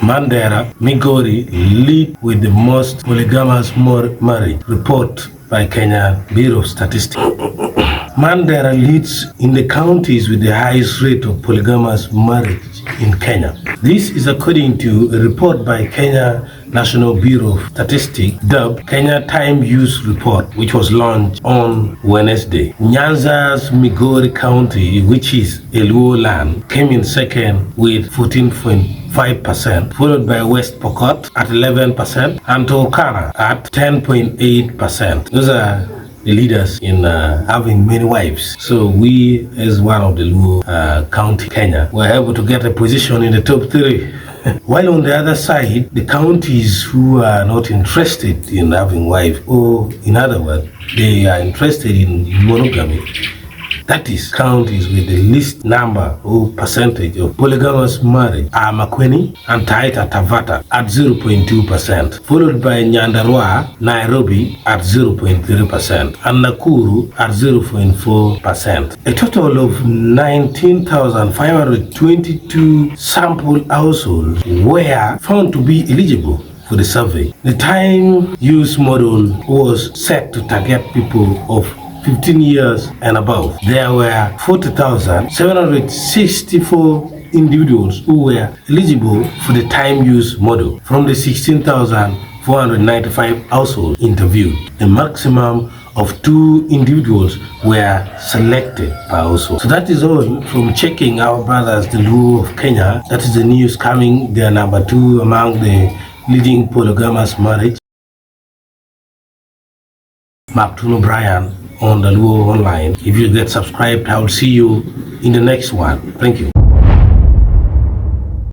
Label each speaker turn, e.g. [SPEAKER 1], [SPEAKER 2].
[SPEAKER 1] Mandera, Migori lead with the most polygamous marriage report by Kenya Bureau of Statistics. Mandera leads in the counties with the highest rate of polygamous marriage in Kenya. This is according to a report by Kenya National Bureau of Statistics, dubbed Kenya Time Use Report, which was launched on Wednesday. Nyanza's Migori County, which is a Luo land, came in second with 14.5%, followed by West Pokot at 11% and Turkana at 10.8%. Those are the leaders in having many wives. So we, as one of the Luo county, Kenya, were able to get a position in the top 3. While on the other side, the counties who are not interested in having wives, or in other words, they are interested in monogamy, that is, counties with the least number or percentage of polygamous marriage are Makueni and Taita Taveta at 0.2%, followed by Nyandarua, Nairobi at 0.3%, and Nakuru at 0.4%. A total of 19,522 sample households were found to be eligible for the survey. The time use model was set to target people of 15 years and above. There were 40,764 individuals who were eligible for the time use model from the 16,495 households interviewed. A maximum of 2 individuals were selected per household. So that is all from checking our brothers, the Luo of Kenya. That is the news coming. They are number 2 among the leading polygamous marriage. Mark Brian on the Luo Online. If you get subscribed, I will see you in the next one. Thank you.